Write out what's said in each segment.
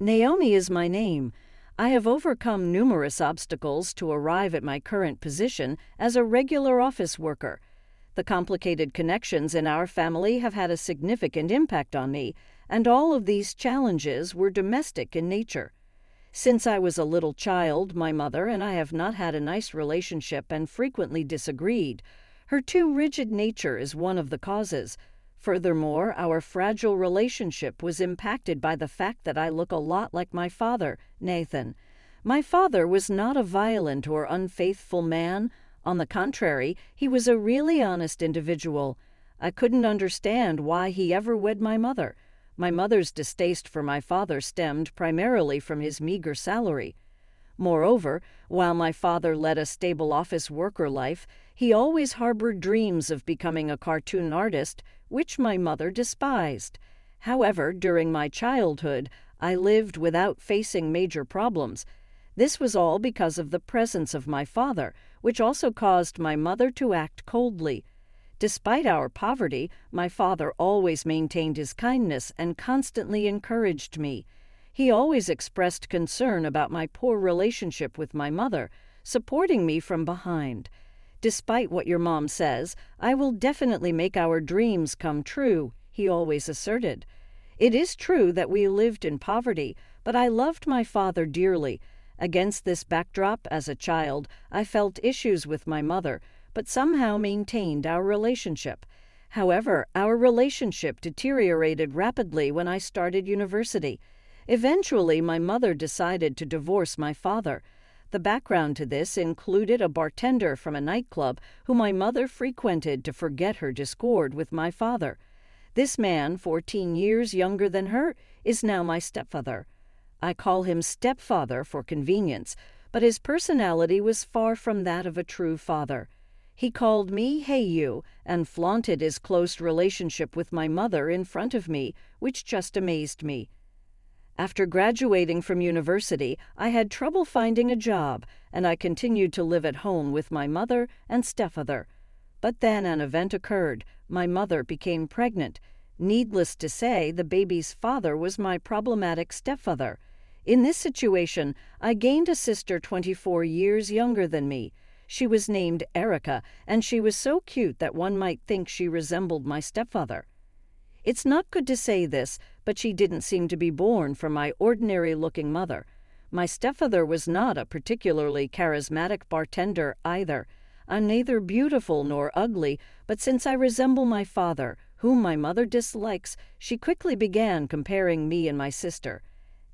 Naomi is my name. I have overcome numerous obstacles to arrive at my current position as a regular office worker. The complicated connections in our family have had a significant impact on me, and all of these challenges were domestic in nature. Since I was a little child, my mother and I have not had a nice relationship and frequently disagreed. Her too rigid nature is one of the causes. Furthermore, our fragile relationship was impacted by the fact that I look a lot like my father, Nathan. My father was not a violent or unfaithful man. On the contrary, he was a really honest individual. I couldn't understand why he ever wed my mother. My mother's distaste for my father stemmed primarily from his meager salary. Moreover, while my father led a stable office worker life, he always harbored dreams of becoming a cartoon artist, which my mother despised. However, during my childhood, I lived without facing major problems. This was all because of the presence of my father, which also caused my mother to act coldly. Despite our poverty, my father always maintained his kindness and constantly encouraged me. He always expressed concern about my poor relationship with my mother, supporting me from behind. Despite what your mom says, I will definitely make our dreams come true, he always asserted. It is true that we lived in poverty, but I loved my father dearly. Against this backdrop, as a child, I felt issues with my mother, but somehow maintained our relationship. However, our relationship deteriorated rapidly when I started university. Eventually, my mother decided to divorce my father. The background to this included a bartender from a nightclub who my mother frequented to forget her discord with my father. This man, 14 years younger than her, is now my stepfather. I call him Stepfather for convenience, but his personality was far from that of a true father. He called me "Hey you" and flaunted his close relationship with my mother in front of me, which just amazed me. After graduating from university, I had trouble finding a job, and I continued to live at home with my mother and stepfather. But then an event occurred. My mother became pregnant. Needless to say, the baby's father was my problematic stepfather. In this situation, I gained a sister 24 years younger than me. She was named Erica, and she was so cute that one might think she resembled my stepfather. It's not good to say this, but she didn't seem to be born from my ordinary-looking mother. My stepfather was not a particularly charismatic bartender either. I'm neither beautiful nor ugly, but since I resemble my father, whom my mother dislikes, she quickly began comparing me and my sister.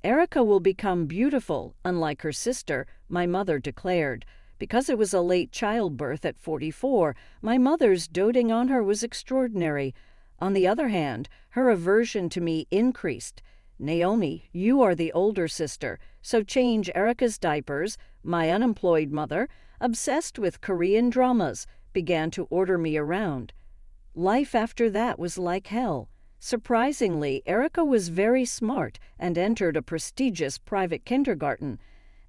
Erica will become beautiful, unlike her sister, my mother declared. Because it was a late childbirth at 44, my mother's doting on her was extraordinary. On the other hand, her aversion to me increased. Naomi, you are the older sister, so change Erica's diapers. My unemployed mother, obsessed with Korean dramas, began to order me around. Life after that was like hell. Surprisingly, Erica was very smart and entered a prestigious private kindergarten.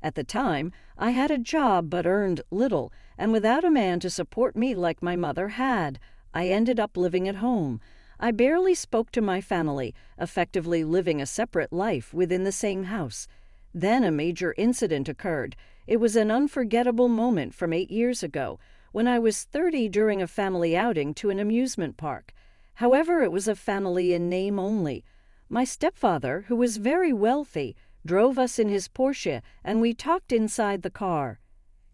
At the time, I had a job but earned little, and without a man to support me like my mother had, I ended up living at home. I barely spoke to my family, effectively living a separate life within the same house. Then a major incident occurred. It was an unforgettable moment from 8 years ago, when I was 30 during a family outing to an amusement park. However, it was a family in name only. My stepfather, who was very wealthy, drove us in his Porsche, and we talked inside the car.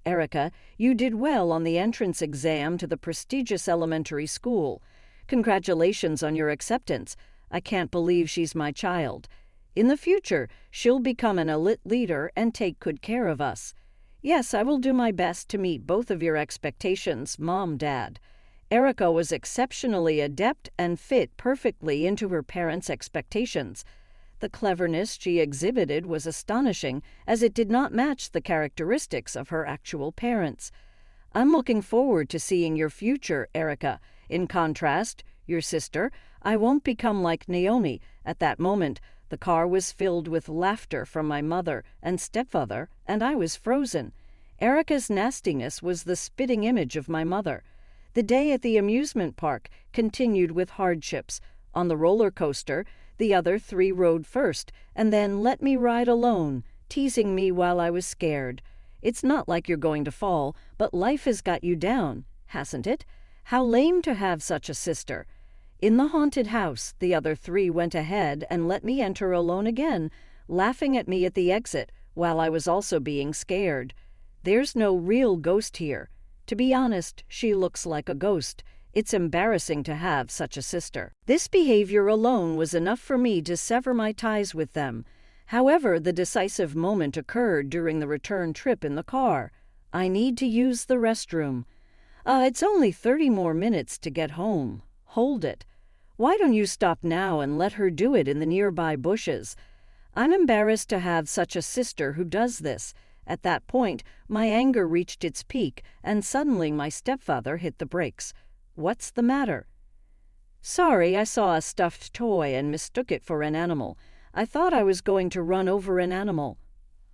Erica, you did well on the entrance exam to the prestigious elementary school. Congratulations on your acceptance. I can't believe she's my child. In the future, she'll become an elite leader and take good care of us. Yes, I will do my best to meet both of your expectations, Mom, Dad. Erica was exceptionally adept and fit perfectly into her parents' expectations. The cleverness she exhibited was astonishing, as it did not match the characteristics of her actual parents. I'm looking forward to seeing your future, Erica. In contrast, your sister, I won't become like Naomi. At that moment, the car was filled with laughter from my mother and stepfather, and I was frozen. Erica's nastiness was the spitting image of my mother. The day at the amusement park continued with hardships. On the roller coaster, The other 3 rode first, and then let me ride alone, teasing me while I was scared. It's not like you're going to fall, but life has got you down, hasn't it? How lame to have such a sister. In the haunted house, the other 3 went ahead and let me enter alone again, laughing at me at the exit, while I was also being scared. There's no real ghost here. To be honest, she looks like a ghost. It's embarrassing to have such a sister. This behavior alone was enough for me to sever my ties with them. However, the decisive moment occurred during the return trip in the car. I need to use the restroom. It's only 30 more minutes to get home. Hold it. Why don't you stop now and let her do it in the nearby bushes? I'm embarrassed to have such a sister who does this. At that point, my anger reached its peak, and suddenly my stepfather hit the brakes. What's the matter? Sorry, I saw a stuffed toy and mistook it for an animal. I thought I was going to run over an animal.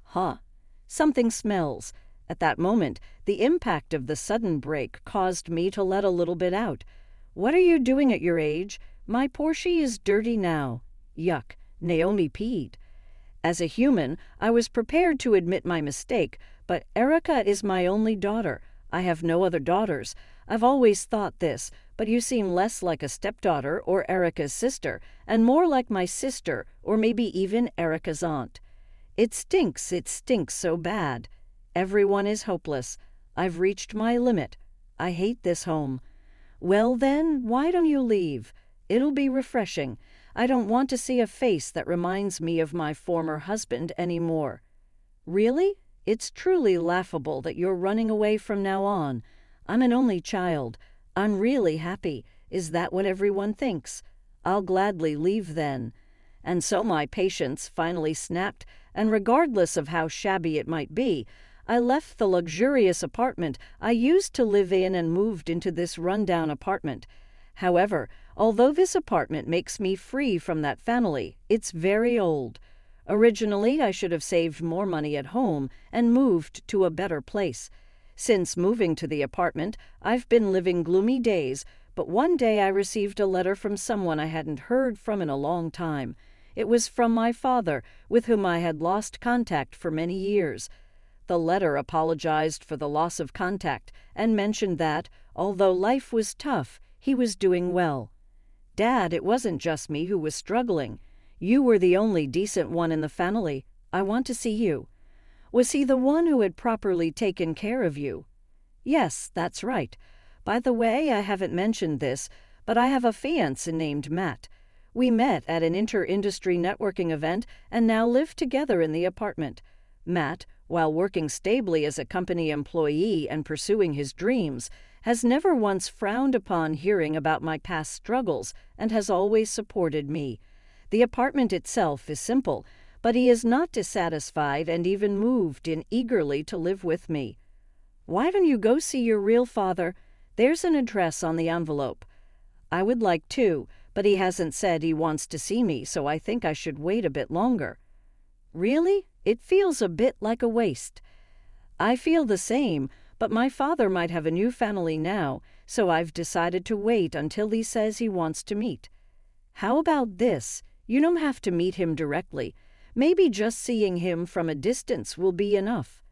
Huh. Something smells. At that moment, the impact of the sudden brake caused me to let a little bit out. What are you doing at your age? My Porsche is dirty now. Yuck. Naomi peed. As a human, I was prepared to admit my mistake, but Erica is my only daughter. I have no other daughters. I've always thought this, but you seem less like a stepdaughter or Erica's sister, and more like my sister, or maybe even Erica's aunt. It stinks so bad. Everyone is hopeless. I've reached my limit. I hate this home. Well then, why don't you leave? It'll be refreshing. I don't want to see a face that reminds me of my former husband anymore. Really? It's truly laughable that you're running away from now on. I'm an only child. I'm really happy. Is that what everyone thinks? I'll gladly leave then. And so my patience finally snapped, and regardless of how shabby it might be, I left the luxurious apartment I used to live in and moved into this rundown apartment. However, although this apartment makes me free from that family, it's very old. Originally, I should have saved more money at home and moved to a better place. Since moving to the apartment, I've been living gloomy days, but one day I received a letter from someone I hadn't heard from in a long time. It was from my father, with whom I had lost contact for many years. The letter apologized for the loss of contact and mentioned that, although life was tough, he was doing well. Dad, it wasn't just me who was struggling. You were the only decent one in the family. I want to see you. Was he the one who had properly taken care of you? Yes, that's right. By the way, I haven't mentioned this, but I have a fiancé named Matt. We met at an inter-industry networking event and now live together in the apartment. Matt, while working stably as a company employee and pursuing his dreams, has never once frowned upon hearing about my past struggles and has always supported me. The apartment itself is simple, but he is not dissatisfied and even moved in eagerly to live with me. Why don't you go see your real father? There's an address on the envelope. I would like to, but he hasn't said he wants to see me, so I think I should wait a bit longer. Really? It feels a bit like a waste. I feel the same, but my father might have a new family now, so I've decided to wait until he says he wants to meet. How about this? You don't have to meet him directly. Maybe just seeing him from a distance will be enough.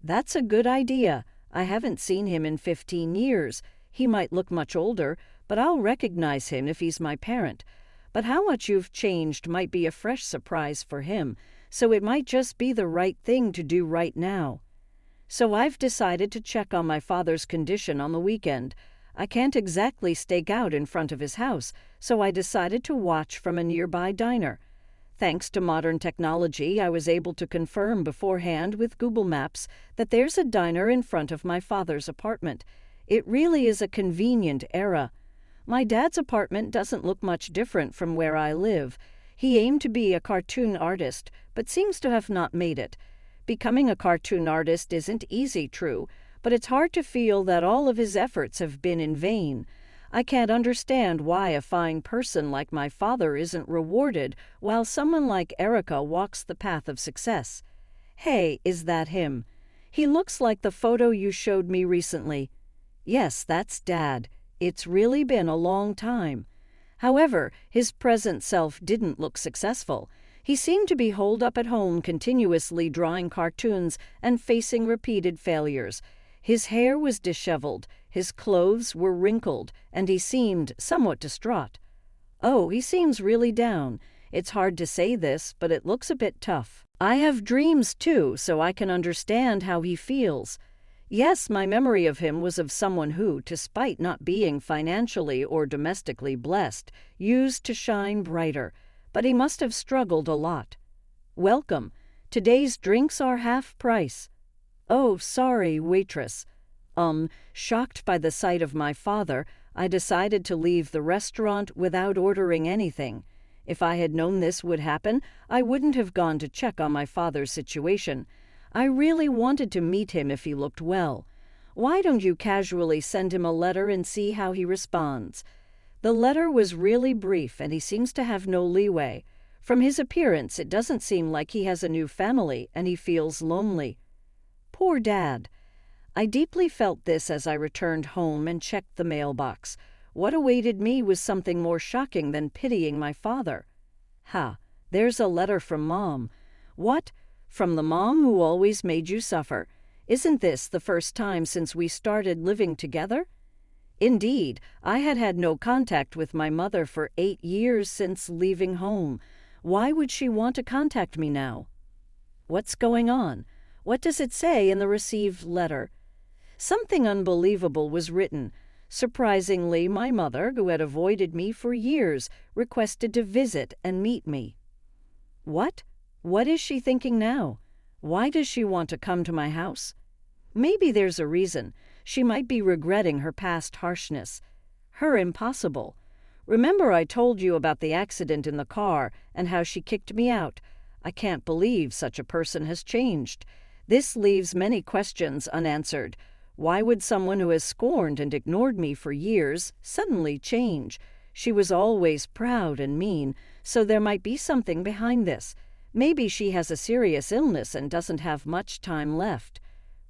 That's a good idea. I haven't seen him in 15 years. He might look much older, but I'll recognize him if he's my parent. But how much you've changed might be a fresh surprise for him, so it might just be the right thing to do right now. So I've decided to check on my father's condition on the weekend. I can't exactly stake out in front of his house, so I decided to watch from a nearby diner. Thanks to modern technology, I was able to confirm beforehand with Google Maps that there's a diner in front of my father's apartment. It really is a convenient era. My dad's apartment doesn't look much different from where I live. He aimed to be a cartoon artist, but seems to have not made it. Becoming a cartoon artist isn't easy, true, but it's hard to feel that all of his efforts have been in vain. I can't understand why a fine person like my father isn't rewarded while someone like Erica walks the path of success. Hey, is that him? He looks like the photo you showed me recently. Yes, that's Dad. It's really been a long time. However, his present self didn't look successful. He seemed to be holed up at home continuously drawing cartoons and facing repeated failures. His hair was disheveled, his clothes were wrinkled, and he seemed somewhat distraught. "Oh, he seems really down. It's hard to say this, but it looks a bit tough. I have dreams too, so I can understand how he feels." Yes, my memory of him was of someone who, despite not being financially or domestically blessed, used to shine brighter, but he must have struggled a lot. "Welcome. Today's drinks are half price." "Oh, sorry, waitress." Shocked by the sight of my father, I decided to leave the restaurant without ordering anything. If I had known this would happen, I wouldn't have gone to check on my father's situation. I really wanted to meet him if he looked well. Why don't you casually send him a letter and see how he responds? The letter was really brief, and he seems to have no leeway. From his appearance, it doesn't seem like he has a new family, and he feels lonely. Poor Dad. I deeply felt this as I returned home and checked the mailbox. What awaited me was something more shocking than pitying my father. There's a letter from Mom. What? From the mom who always made you suffer? Isn't this the first time since we started living together? Indeed, I had had no contact with my mother for 8 years since leaving home. Why would she want to contact me now? What's going on? What does it say in the received letter? Something unbelievable was written. Surprisingly, my mother, who had avoided me for years, requested to visit and meet me. What? What is she thinking now? Why does she want to come to my house? Maybe there's a reason. She might be regretting her past harshness. Her impossible. Remember I told you about the accident in the car and how she kicked me out? I can't believe such a person has changed. This leaves many questions unanswered. Why would someone who has scorned and ignored me for years suddenly change? She was always proud and mean, so there might be something behind this. Maybe she has a serious illness and doesn't have much time left.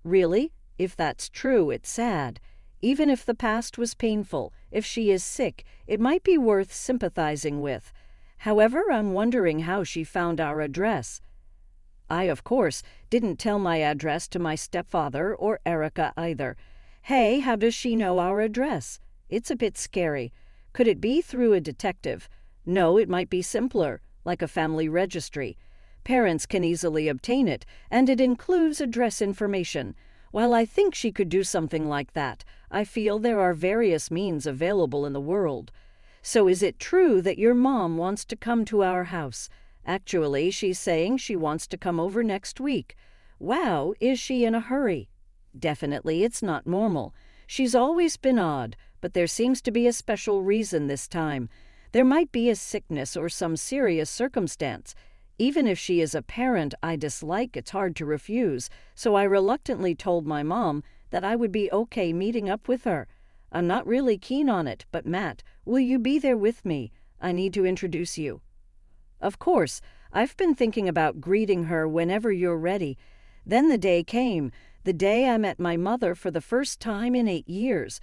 Really? If that's true, it's sad. Even if the past was painful, if she is sick, it might be worth sympathizing with. However, I'm wondering how she found our address. I, of course, didn't tell my address to my stepfather or Erica either. Hey, how does she know our address? It's a bit scary. Could it be through a detective? No, it might be simpler, like a family registry. Parents can easily obtain it, and it includes address information. While I think she could do something like that, I feel there are various means available in the world. So is it true that your mom wants to come to our house? Actually, she's saying she wants to come over next week. Wow, is she in a hurry? Definitely, it's not normal. She's always been odd, but there seems to be a special reason this time. There might be a sickness or some serious circumstance. Even if she is a parent I dislike, it's hard to refuse, so I reluctantly told my mom that I would be okay meeting up with her. I'm not really keen on it, but Matt, will you be there with me? I need to introduce you. Of course, I've been thinking about greeting her whenever you're ready. Then the day came, the day I met my mother for the first time in 8 years.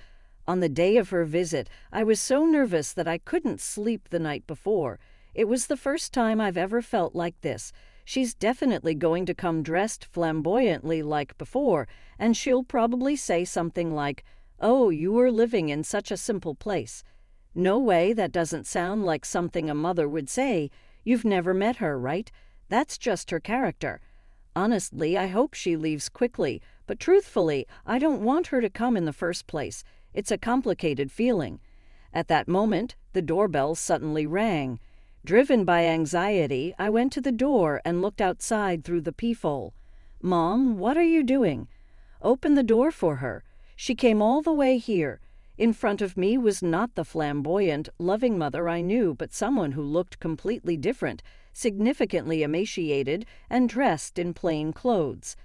On the day of her visit, I was so nervous that I couldn't sleep the night before. It was the first time I've ever felt like this. She's definitely going to come dressed flamboyantly like before, and she'll probably say something like, "Oh, you were living in such a simple place." No way, that doesn't sound like something a mother would say. You've never met her, right? That's just her character. Honestly, I hope she leaves quickly, but truthfully, I don't want her to come in the first place. It's a complicated feeling. At that moment, the doorbell suddenly rang. Driven by anxiety, I went to the door and looked outside through the peephole. "Mom, what are you doing?" Open the door for her. She came all the way here. In front of me was not the flamboyant, loving mother I knew, but someone who looked completely different, significantly emaciated, and dressed in plain clothes.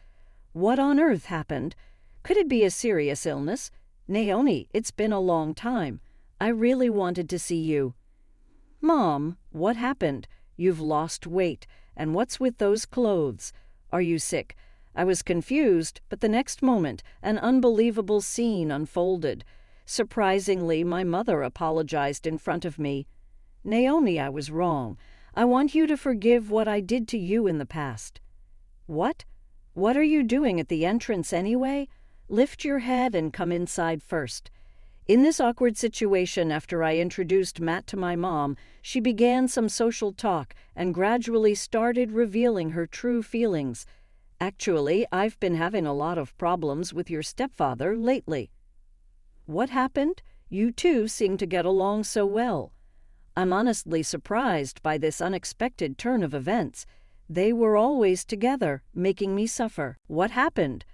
What on earth happened? Could it be a serious illness? "Naomi, it's been a long time. I really wanted to see you." "Mom, what happened? You've lost weight. And what's with those clothes? Are you sick?" I was confused, but the next moment, an unbelievable scene unfolded. Surprisingly, my mother apologized in front of me. Naomi, I was wrong. I want you to forgive what I did to you in the past." "What? What are you doing at the entrance anyway? Lift your head and come inside first." In this awkward situation, after I introduced Matt to my mom, she began some social talk and gradually started revealing her true feelings. "Actually, I've been having a lot of problems with your stepfather lately." "What happened? You two seem to get along so well." I'm honestly surprised by this unexpected turn of events. They were always together, making me suffer. What happened?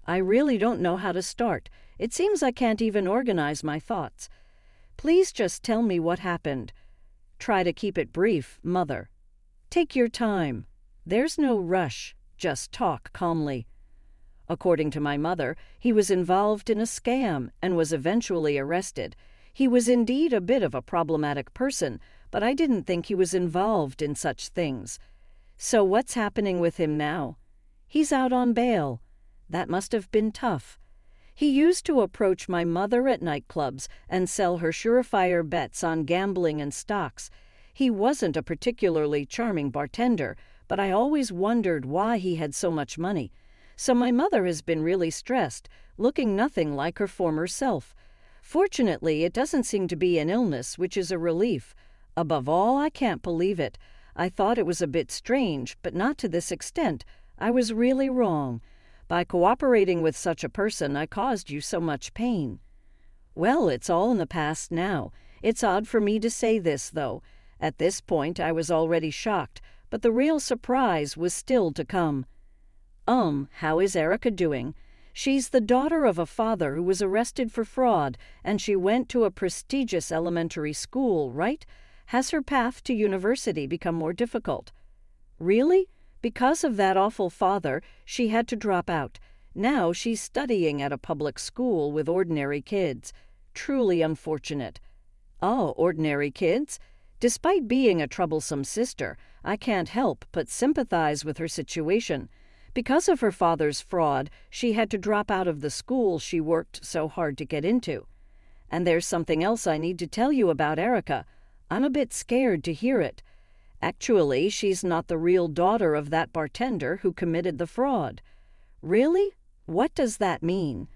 I really don't know how to start. It seems I can't even organize my thoughts. Please just tell me what happened. Try to keep it brief, Mother. Take your time. There's no rush. Just talk calmly. According to my mother, he was involved in a scam and was eventually arrested. He was indeed a bit of a problematic person, but I didn't think he was involved in such things. So what's happening with him now? He's out on bail. That must have been tough. He used to approach my mother at nightclubs and sell her surefire bets on gambling and stocks. He wasn't a particularly charming bartender, but I always wondered why he had so much money. So my mother has been really stressed, looking nothing like her former self. Fortunately, it doesn't seem to be an illness, which is a relief. Above all, I can't believe it. I thought it was a bit strange, but not to this extent. I was really wrong. By cooperating with such a person, I caused you so much pain. Well, it's all in the past now. It's odd for me to say this, though. At this point, I was already shocked, but the real surprise was still to come. How is Erica doing? She's the daughter of a father who was arrested for fraud, and she went to a prestigious elementary school, right? Has her path to university become more difficult? Really? Because of that awful father, she had to drop out. Now she's studying at a public school with ordinary kids. Truly unfortunate. Oh, ordinary kids? Despite being a troublesome sister, I can't help but sympathize with her situation. Because of her father's fraud, she had to drop out of the school she worked so hard to get into. And there's something else I need to tell you about Erica. I'm a bit scared to hear it. Actually, she's not the real daughter of that bartender who committed the fraud. Really? What does that mean?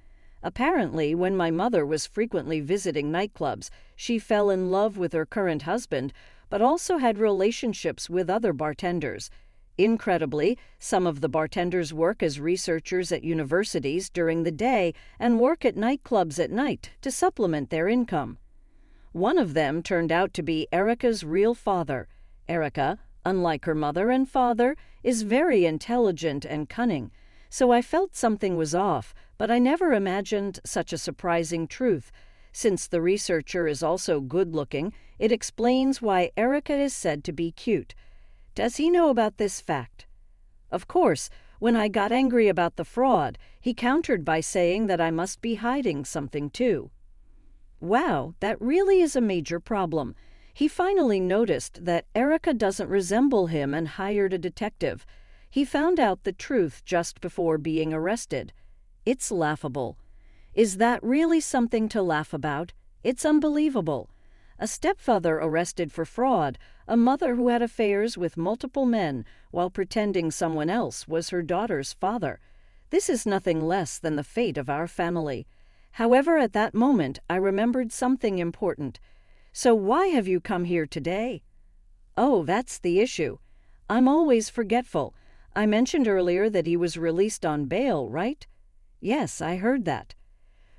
Apparently, when my mother was frequently visiting nightclubs, she fell in love with her current husband, but also had relationships with other bartenders. Incredibly, some of the bartenders work as researchers at universities during the day and work at nightclubs at night to supplement their income. One of them turned out to be Erica's real father. Erica, unlike her mother and father, is very intelligent and cunning, so I felt something was off, but I never imagined such a surprising truth. Since the researcher is also good-looking, it explains why Erica is said to be cute. Does he know about this fact? Of course, when I got angry about the fraud, he countered by saying that I must be hiding something too. Wow, that really is a major problem. He finally noticed that Erica doesn't resemble him and hired a detective. He found out the truth just before being arrested. It's laughable. Is that really something to laugh about? It's unbelievable. A stepfather arrested for fraud, a mother who had affairs with multiple men while pretending someone else was her daughter's father. This is nothing less than the fate of our family. However, at that moment, I remembered something important. So why have you come here today? Oh, that's the issue. I'm always forgetful. I mentioned earlier that he was released on bail, right? Yes, I heard that.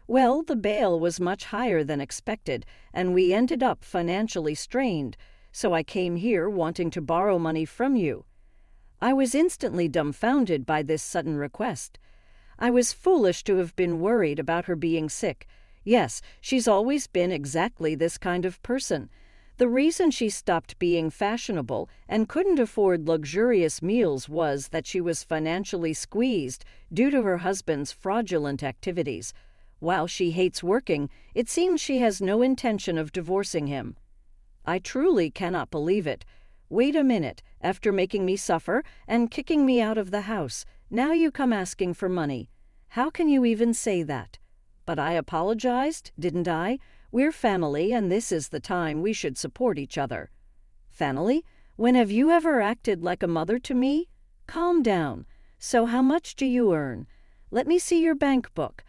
Well, the bail was much higher than expected, and we ended up financially strained, so I came here wanting to borrow money from you. I was instantly dumbfounded by this sudden request. I was foolish to have been worried about her being sick. Yes, she's always been exactly this kind of person. The reason she stopped being fashionable and couldn't afford luxurious meals was that she was financially squeezed due to her husband's fraudulent activities. While she hates working, it seems she has no intention of divorcing him. I truly cannot believe it. Wait a minute, after making me suffer and kicking me out of the house, now you come asking for money. How can you even say that? But I apologized, didn't I? We're family, and this is the time we should support each other. Fanny, when have you ever acted like a mother to me? Calm down. So how much do you earn? Let me see your bank book.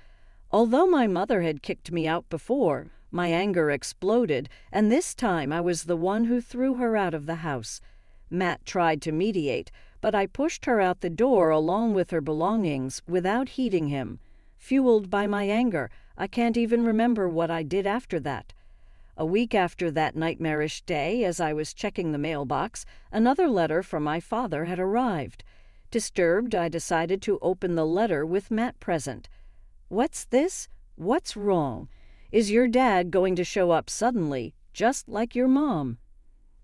Although my mother had kicked me out before, my anger exploded, and this time I was the one who threw her out of the house. Matt tried to mediate, but I pushed her out the door along with her belongings without heeding him. Fueled by my anger, I can't even remember what I did after that. A week after that nightmarish day, as I was checking the mailbox, another letter from my father had arrived. Disturbed, I decided to open the letter with Matt present. What's this? What's wrong? Is your dad going to show up suddenly, just like your mom?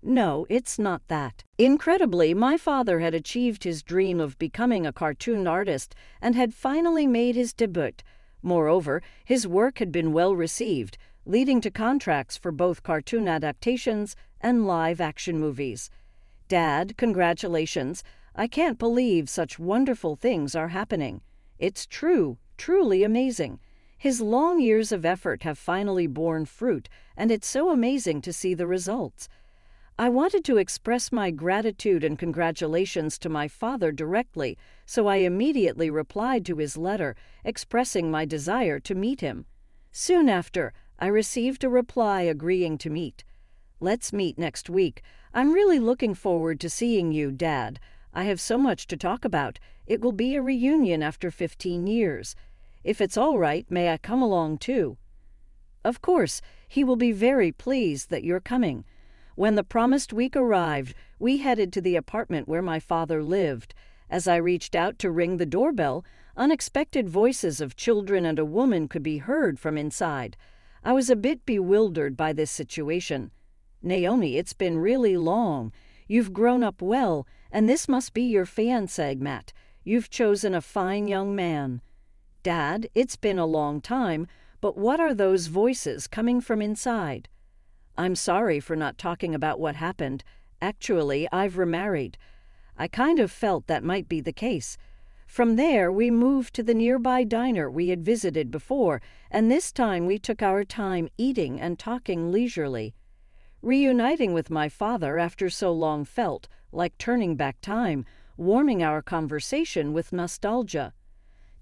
No, it's not that. Incredibly, my father had achieved his dream of becoming a cartoon artist and had finally made his debut. Moreover, his work had been well received, leading to contracts for both cartoon adaptations and live-action movies. Dad, congratulations. I can't believe such wonderful things are happening. It's true, truly amazing. His long years of effort have finally borne fruit, and it's so amazing to see the results. I wanted to express my gratitude and congratulations to my father directly, so I immediately replied to his letter, expressing my desire to meet him. Soon after, I received a reply agreeing to meet. Let's meet next week. I'm really looking forward to seeing you, Dad. I have so much to talk about. It will be a reunion after 15 years. If it's all right, may I come along too? Of course, he will be very pleased that you're coming. When the promised week arrived, we headed to the apartment where my father lived. As I reached out to ring the doorbell, unexpected voices of children and a woman could be heard from inside. I was a bit bewildered by this situation. Naomi, it's been really long. You've grown up well, and this must be your fiancé, Matt. You've chosen a fine young man. Dad, it's been a long time, but what are those voices coming from inside? I'm sorry for not talking about what happened. Actually, I've remarried. I kind of felt that might be the case. From there, we moved to the nearby diner we had visited before, and this time we took our time eating and talking leisurely. Reuniting with my father after so long felt like turning back time, warming our conversation with nostalgia.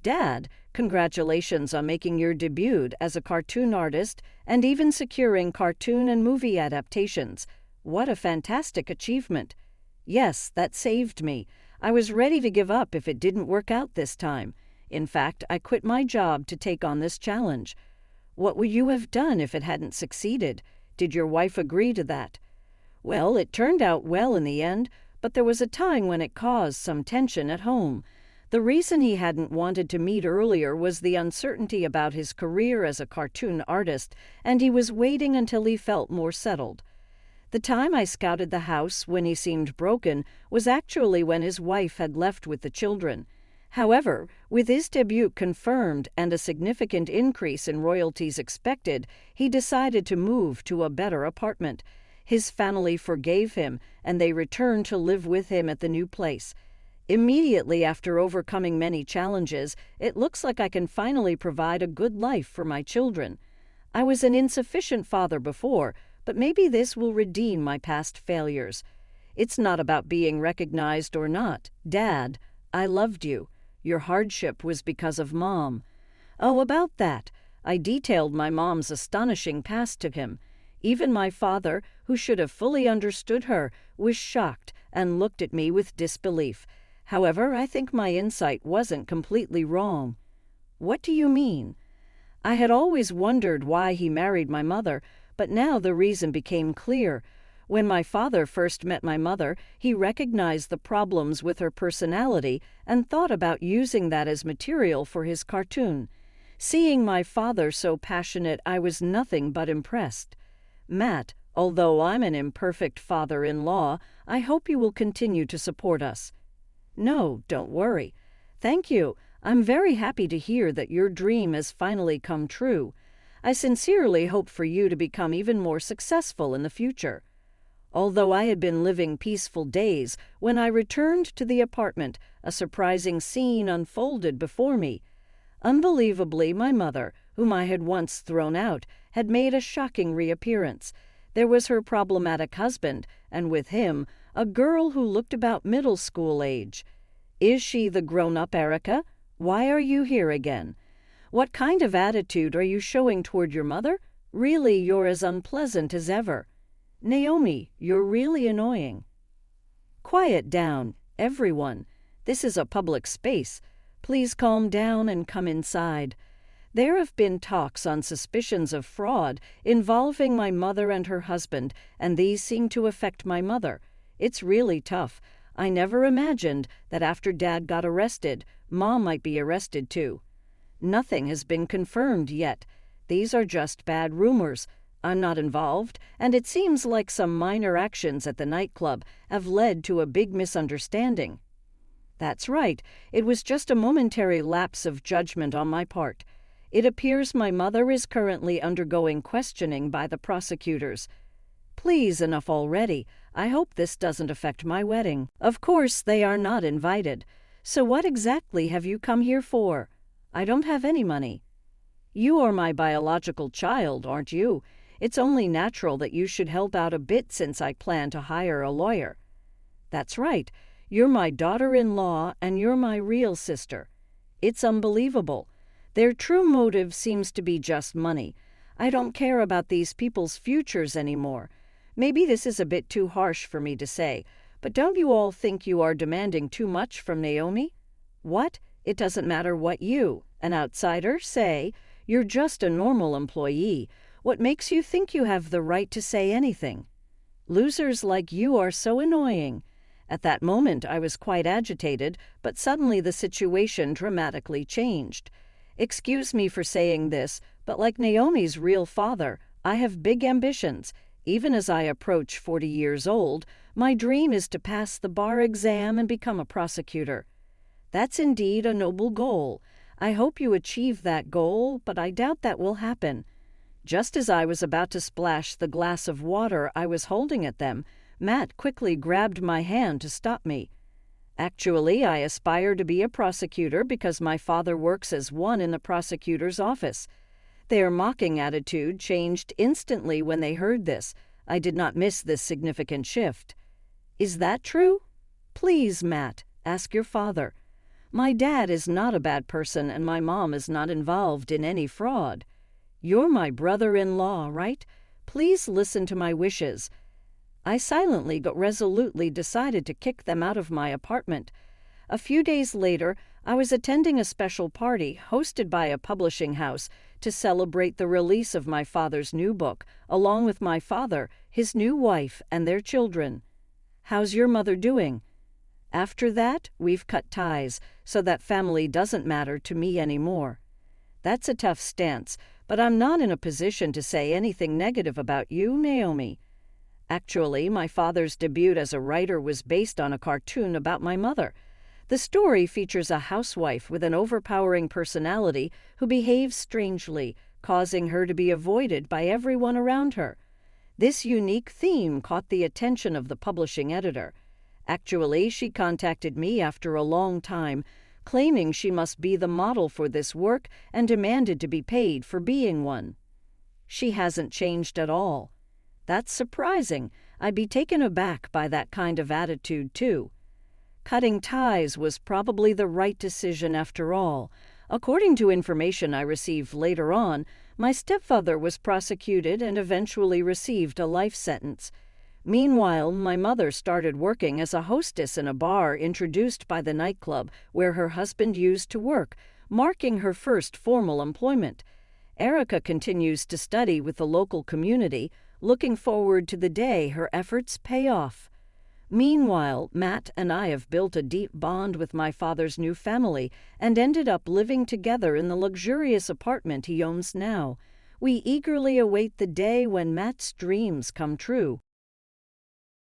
Dad, congratulations on making your debut as a cartoon artist and even securing cartoon and movie adaptations. What a fantastic achievement. Yes, that saved me. I was ready to give up if it didn't work out this time. In fact, I quit my job to take on this challenge. What would you have done if it hadn't succeeded? Did your wife agree to that? Well, it turned out well in the end, but there was a time when it caused some tension at home. The reason he hadn't wanted to meet earlier was the uncertainty about his career as a cartoon artist, and he was waiting until he felt more settled. The time I scouted the house when he seemed broken was actually when his wife had left with the children. However, with his debut confirmed and a significant increase in royalties expected, he decided to move to a better apartment. His family forgave him, and they returned to live with him at the new place. Immediately after overcoming many challenges, it looks like I can finally provide a good life for my children. I was an insufficient father before, but maybe this will redeem my past failures. It's not about being recognized or not. Dad, I loved you. Your hardship was because of Mom. Oh, about that. I detailed my mom's astonishing past to him. Even my father, who should have fully understood her, was shocked and looked at me with disbelief. However, I think my insight wasn't completely wrong. What do you mean? I had always wondered why he married my mother, but now the reason became clear. When my father first met my mother, he recognized the problems with her personality and thought about using that as material for his cartoon. Seeing my father so passionate, I was nothing but impressed. Matt, although I'm an imperfect father-in-law, I hope you will continue to support us. No, don't worry. Thank you. I'm very happy to hear that your dream has finally come true. I sincerely hope for you to become even more successful in the future. Although I had been living peaceful days, when I returned to the apartment, a surprising scene unfolded before me. Unbelievably, my mother, whom I had once thrown out, had made a shocking reappearance. There was her problematic husband, and with him, a girl who looked about middle school age. Is she the grown-up Erica? Why are you here again? What kind of attitude are you showing toward your mother? Really, you're as unpleasant as ever. Naomi, you're really annoying. Quiet down, everyone. This is a public space. Please calm down and come inside. There have been talks on suspicions of fraud involving my mother and her husband, and these seem to affect my mother. It's really tough. I never imagined that after Dad got arrested, Mom might be arrested too. Nothing has been confirmed yet. These are just bad rumors. I'm not involved, and it seems like some minor actions at the nightclub have led to a big misunderstanding. That's right. It was just a momentary lapse of judgment on my part. It appears my mother is currently undergoing questioning by the prosecutors. Please, enough already. I hope this doesn't affect my wedding. Of course, they are not invited. So what exactly have you come here for? I don't have any money. You are my biological child, aren't you? It's only natural that you should help out a bit since I plan to hire a lawyer. That's right. You're my daughter-in-law and you're my real sister. It's unbelievable. Their true motive seems to be just money. I don't care about these people's futures anymore. Maybe this is a bit too harsh for me to say, but don't you all think you are demanding too much from Naomi? What? It doesn't matter what you, an outsider, say. You're just a normal employee. What makes you think you have the right to say anything? Losers like you are so annoying. At that moment I was quite agitated, but suddenly the situation dramatically changed. Excuse me for saying this, but like Naomi's real father, I have big ambitions. Even as I approach 40 years old, my dream is to pass the bar exam and become a prosecutor. That's indeed a noble goal. I hope you achieve that goal, but I doubt that will happen. Just as I was about to splash the glass of water I was holding at them, Matt quickly grabbed my hand to stop me. Actually, I aspire to be a prosecutor because my father works as one in the prosecutor's office. Their mocking attitude changed instantly when they heard this. I did not miss this significant shift. Is that true? Please, Matt, ask your father. My dad is not a bad person and my mom is not involved in any fraud. You're my brother-in-law, right? Please listen to my wishes. I silently but resolutely decided to kick them out of my apartment. A few days later, I was attending a special party hosted by a publishing house to celebrate the release of my father's new book, along with my father, his new wife, and their children. How's your mother doing? After that, we've cut ties, so that family doesn't matter to me anymore. That's a tough stance, but I'm not in a position to say anything negative about you, Naomi. Actually, my father's debut as a writer was based on a cartoon about my mother. The story features a housewife with an overpowering personality who behaves strangely, causing her to be avoided by everyone around her. This unique theme caught the attention of the publishing editor. Actually, she contacted me after a long time, claiming she must be the model for this work and demanded to be paid for being one. She hasn't changed at all. That's surprising. I'd be taken aback by that kind of attitude, too. Cutting ties was probably the right decision after all. According to information I received later on, my stepfather was prosecuted and eventually received a life sentence. Meanwhile, my mother started working as a hostess in a bar introduced by the nightclub where her husband used to work, marking her first formal employment. Erica continues to study with the local community, looking forward to the day her efforts pay off. Meanwhile, Matt and I have built a deep bond with my father's new family and ended up living together in the luxurious apartment he owns now. We eagerly await the day when Matt's dreams come true.